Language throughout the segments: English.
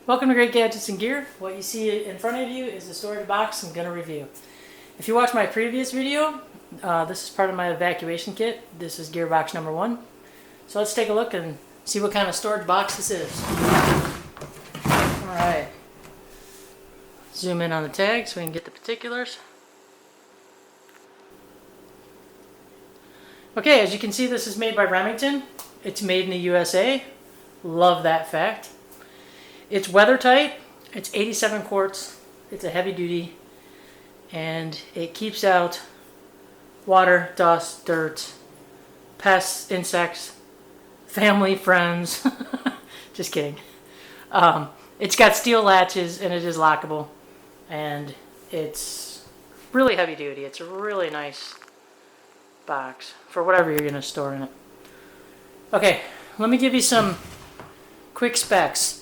Welcome to Great Gadgets and Gear. What you see in front of you is the storage box I'm going to review. If you watched my previous video, this is part of my evacuation kit. This is gear box number 1. So let's take a look and see what kind of storage box this is. Alright. Zoom in on the tag so we can get the particulars. Okay, as you can see, this is made by Remington. It's made in the USA. Love that fact. It's weather tight. It's 87 quarts. It's a heavy duty. And it keeps out water, dust, dirt, pests, insects, family, friends. Just kidding. It's got steel latches and it is lockable. And it's really heavy duty. It's a really nice box for whatever you're going to store in it. Okay, let me give you some quick specs.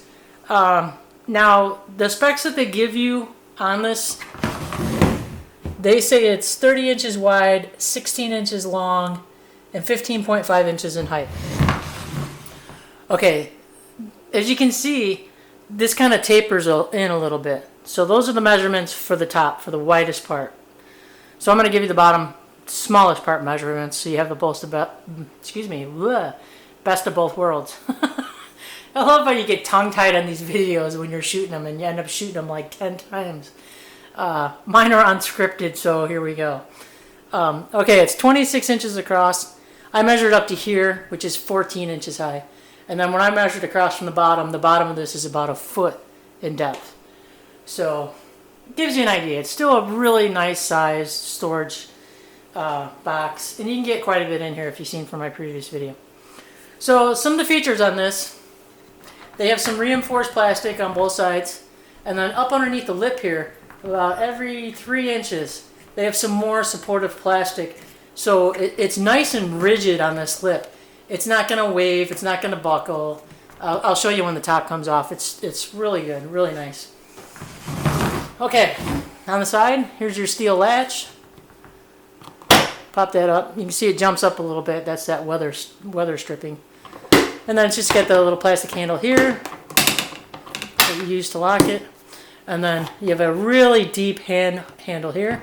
Now, the specs that they give you on this, they say it's 30 inches wide, 16 inches long, and 15.5 inches in height. Okay, as you can see, this kind of tapers in a little bit. So those are the measurements for the top, for the widest part. So I'm going to give you the bottom smallest part measurements, so you have the best of both worlds. I love how you get tongue-tied on these videos when you're shooting them and you end up shooting them like 10 times. Mine are unscripted, so here we go. Okay, it's 26 inches across. I measured up to here, which is 14 inches high. And then when I measured across from the bottom of this is about a foot in depth. So, it gives you an idea. It's still a really nice size storage box. And you can get quite a bit in here if you've seen from my previous video. So, some of the features on this. They have some reinforced plastic on both sides, and then up underneath the lip here, about every 3 inches, they have some more supportive plastic. So it's nice and rigid on this lip. It's not going to wave, it's not going to buckle. I'll show you when the top comes off. It's really good, really nice. Okay, on the side, here's your steel latch. Pop that up. You can see it jumps up a little bit. That's that weather stripping. And then it's just got the little plastic handle here that you use to lock it. And then you have a really deep handle here.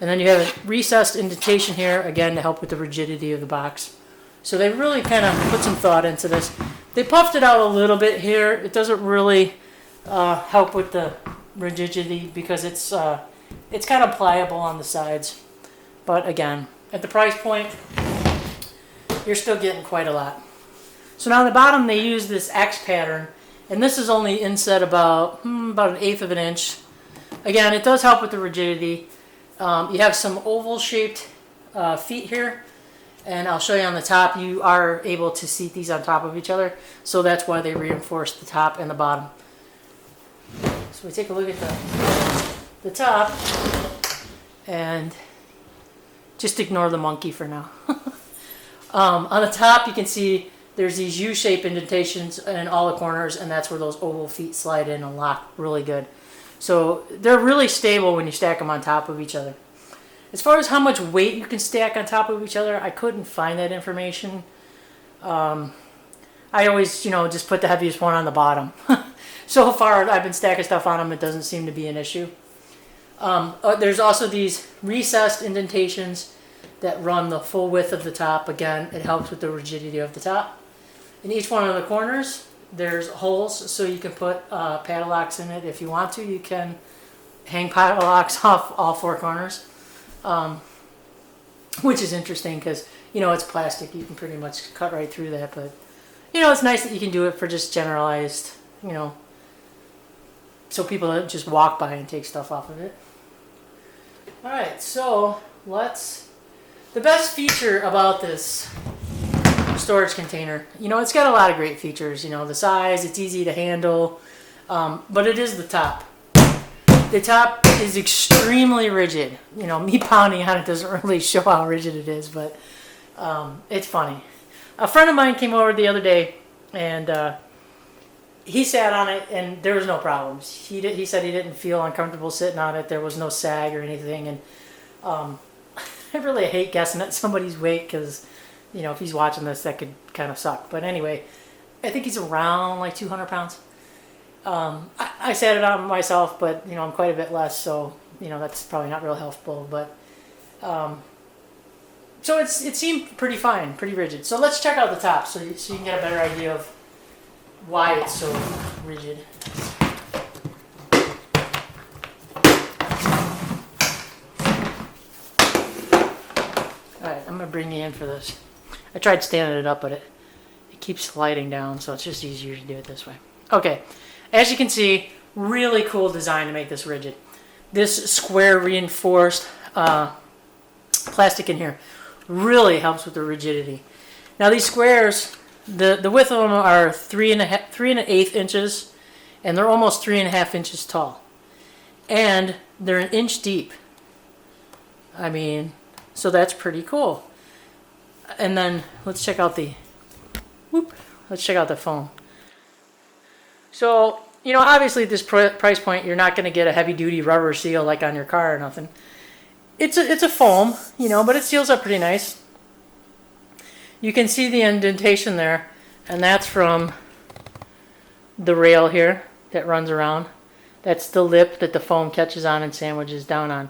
And then you have a recessed indentation here, again, to help with the rigidity of the box. So they really kind of put some thought into this. They puffed it out a little bit here. It doesn't really help with the rigidity because it's kind of pliable on the sides. But again, at the price point, you're still getting quite a lot. So now on the bottom they use this X pattern, and this is only inset about 1/8 of an inch. Again, it does help with the rigidity. You have some oval shaped feet here, and I'll show you on the top. You are able to seat these on top of each other, so that's why they reinforce the top and the bottom. So we take a look at the top, and just ignore the monkey for now. On the top you can see there's these U-shaped indentations in all the corners, and that's where those oval feet slide in and lock really good. So they're really stable when you stack them on top of each other. As far as how much weight you can stack on top of each other, I couldn't find that information. I always, just put the heaviest one on the bottom. So far, I've been stacking stuff on them. It doesn't seem to be an issue. There's also these recessed indentations that run the full width of the top. Again, it helps with the rigidity of the top. In each one of the corners, there's holes, so you can put padlocks in it if you want to. You can hang padlocks off all 4 corners, which is interesting because, it's plastic. You can pretty much cut right through that, but, it's nice that you can do it for just generalized, so people don't just walk by and take stuff off of it. Alright, so the best feature about this storage container, it's got a lot of great features. The size, it's easy to handle, but it is the top. The top is extremely rigid. Me pounding on it doesn't really show how rigid it is, but it's funny. A friend of mine came over the other day, and he sat on it, and there was no problems. He said he didn't feel uncomfortable sitting on it. There was no sag or anything, and I really hate guessing at somebody's weight because, if he's watching this, that could kind of suck. But anyway, I think he's around like 200 pounds. I sat it on myself, but you know, I'm quite a bit less, so you know, that's probably not real healthful, but so it seemed pretty fine, pretty rigid. So let's check out the top so you can get a better idea of why it's so rigid. Alright, I'm going to bring you in for this. I tried standing it up, but it keeps sliding down, so it's just easier to do it this way. Okay, as you can see, really cool design to make this rigid. This square reinforced plastic in here really helps with the rigidity. Now these squares, the width of them are 3.1/8 inches, and they're almost 3.5 inches tall. And they're an inch deep. I mean, so that's pretty cool. And then let's check out the foam. So, you know, obviously at this price point, you're not going to get a heavy-duty rubber seal like on your car or nothing. It's a foam, you know, but it seals up pretty nice. You can see the indentation there, and that's from the rail here that runs around. That's the lip that the foam catches on and sandwiches down on.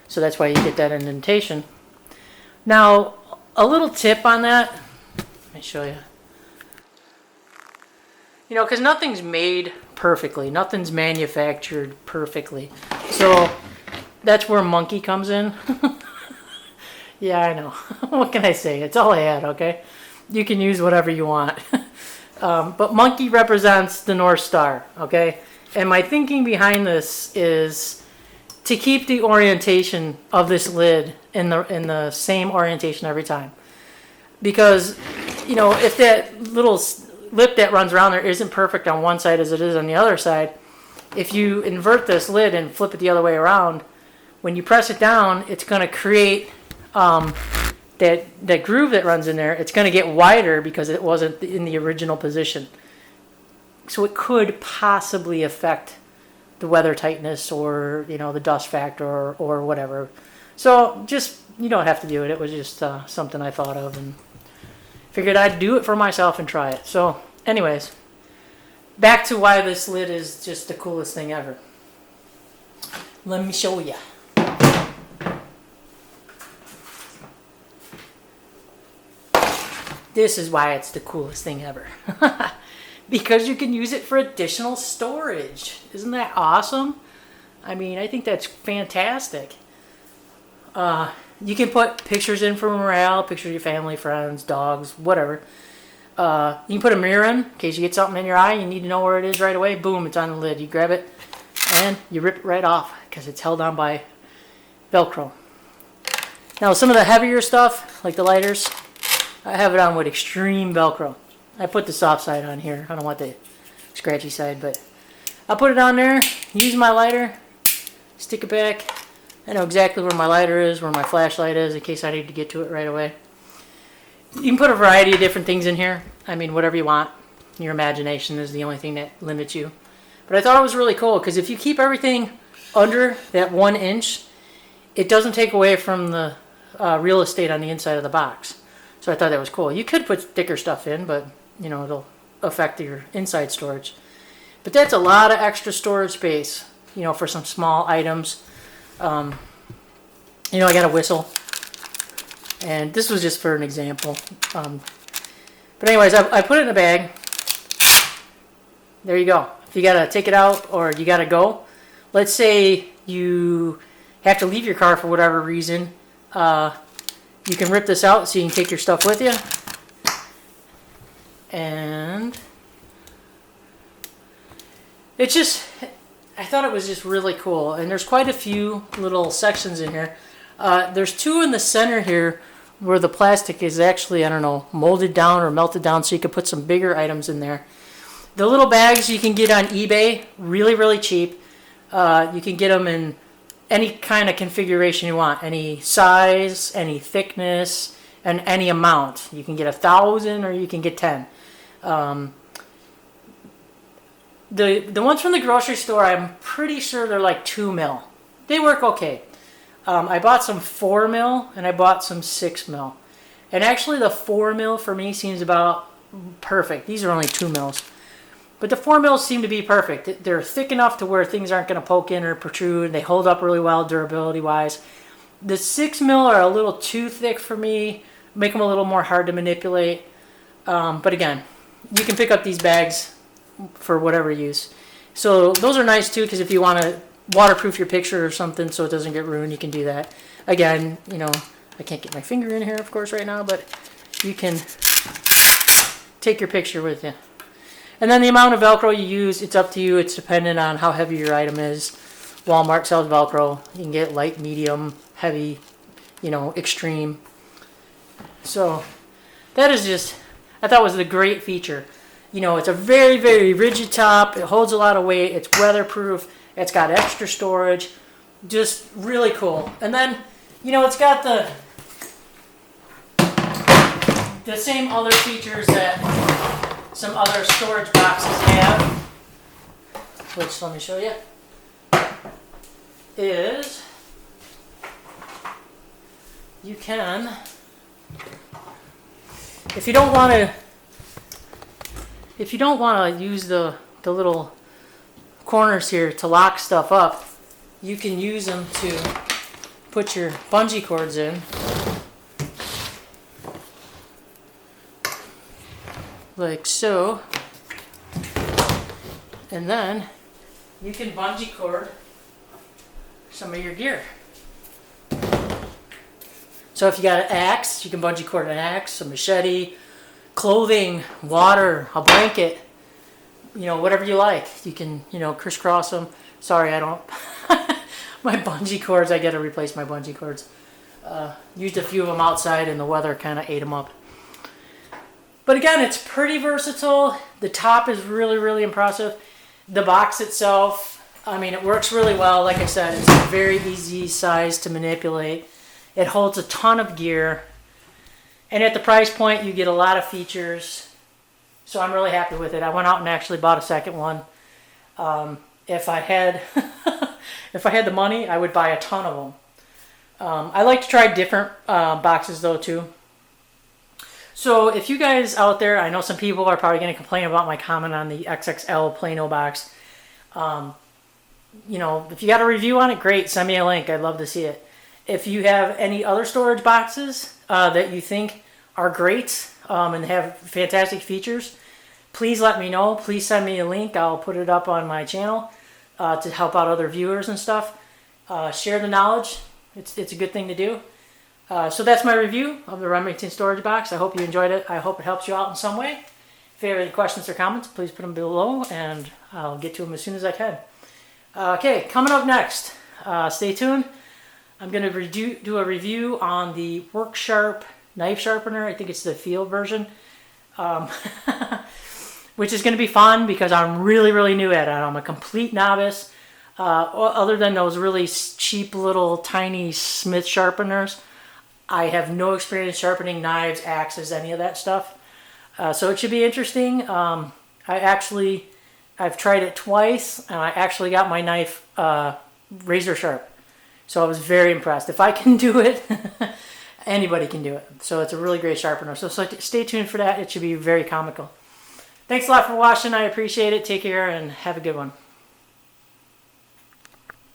So that's why you get that indentation. Now, a little tip on that. Let me show you. You know, because nothing's made perfectly. Nothing's manufactured perfectly. So that's where monkey comes in. Yeah, I know. What can I say? It's all I had, okay? You can use whatever you want. But monkey represents the North Star, okay? And my thinking behind this is to keep the orientation of this lid in the same orientation every time. Because, you know, if that little lip that runs around there isn't perfect on one side as it is on the other side, if you invert this lid and flip it the other way around, when you press it down, it's going to create that groove that runs in there. It's going to get wider because it wasn't in the original position. So it could possibly affect the weather tightness or, you know, the dust factor or whatever. So just, you don't have to do it. It was just something I thought of and figured I'd do it for myself and try it. So anyways, back to why this lid is just the coolest thing ever. Let me show you. This is why it's the coolest thing ever. Because you can use it for additional storage. Isn't that awesome? I mean, I think that's fantastic. You can put pictures in for morale, pictures of your family, friends, dogs, whatever. You can put a mirror in case you get something in your eye. You need to know where it is right away. Boom, it's on the lid. You grab it and you rip it right off because it's held on by Velcro. Now, some of the heavier stuff, like the lighters, I have it on with extreme Velcro. I put the soft side on here. I don't want the scratchy side, but I'll put it on there, use my lighter, stick it back. I know exactly where my lighter is, where my flashlight is, in case I need to get to it right away. You can put a variety of different things in here. I mean, whatever you want. Your imagination is the only thing that limits you. But I thought it was really cool, because if you keep everything under that 1 inch, it doesn't take away from the real estate on the inside of the box. So I thought that was cool. You could put thicker stuff in, but, you know, it'll affect your inside storage. But that's a lot of extra storage space, you know, for some small items. You know, I got a whistle. And this was just for an example. But anyways, I put it in a bag. There you go. If you got to take it out or you got to go, let's say you have to leave your car for whatever reason, you can rip this out so you can take your stuff with you. And it's just, I thought it was just really cool. And there's quite a few little sections in here. There's two in the center here where the plastic is actually, I don't know, molded down or melted down so you can put some bigger items in there. The little bags you can get on eBay, really, really cheap. You can get them in any kind of configuration you want, any size, any thickness, and any amount. You can get 1,000 or you can get 10. The ones from the grocery store, I'm pretty sure they're like 2 mil. They work okay. I bought some 4 mil and I bought some 6 mil. And actually the 4 mil for me seems about perfect. These are only 2 mils. But the 4 mils seem to be perfect. They're thick enough to where things aren't going to poke in or protrude. They hold up really well durability-wise. The 6 mil are a little too thick for me. Make them a little more hard to manipulate. But again, you can pick up these bags for whatever use. So those are nice too, because if you want to waterproof your picture or something so it doesn't get ruined, you can do that. Again, you know, I can't get my finger in here, of course, right now, but you can take your picture with you. And then the amount of Velcro you use, it's up to you. It's dependent on how heavy your item is. Walmart sells Velcro. You can get light, medium, heavy, you know, extreme. So that is just, I thought was a great feature. You know, it's a very, very rigid top. It holds a lot of weight. It's weatherproof. It's got extra storage. Just really cool. And then, you know, it's got the same other features that some other storage boxes have, which, let me show you, is you can, if you don't want to use the little corners here to lock stuff up, you can use them to put your bungee cords in. Like so. And then you can bungee cord some of your gear. So if you got an axe, you can bungee cord an axe, a machete, clothing, water, a blanket, you know, whatever you like. You can, you know, crisscross them. Sorry, I don't. My bungee cords, I got to replace my bungee cords. Used a few of them outside and the weather kind of ate them up. But again, it's pretty versatile. The top is really, really impressive. The box itself, I mean, it works really well. Like I said, it's a very easy size to manipulate. It holds a ton of gear. And at the price point, you get a lot of features. So I'm really happy with it. I went out and actually bought a second one. If I had if I had the money, I would buy a ton of them. I like to try different boxes though too. So if you guys out there, I know some people are probably going to complain about my comment on the XXL Plano box. You know, if you got a review on it, great. Send me a link. I'd love to see it. If you have any other storage boxes that you think are great and have fantastic features, please let me know. Please send me a link. I'll put it up on my channel to help out other viewers and stuff. Share the knowledge. It's a good thing to do. So that's my review of the Remington storage box. I hope you enjoyed it. I hope it helps you out in some way. If you have any questions or comments, please put them below and I'll get to them as soon as I can. Okay, coming up next, stay tuned. I'm going to do a review on the Work Sharp knife sharpener. I think it's the field version, which is going to be fun because I'm really, really new at it. I'm a complete novice. Other than those really cheap little tiny Smith sharpeners, I have no experience sharpening knives, axes, any of that stuff. So it should be interesting. I've tried it twice, and I actually got my knife razor sharp. So I was very impressed. If I can do it, anybody can do it. So it's a really great sharpener. So stay tuned for that. It should be very comical. Thanks a lot for watching. I appreciate it. Take care and have a good one.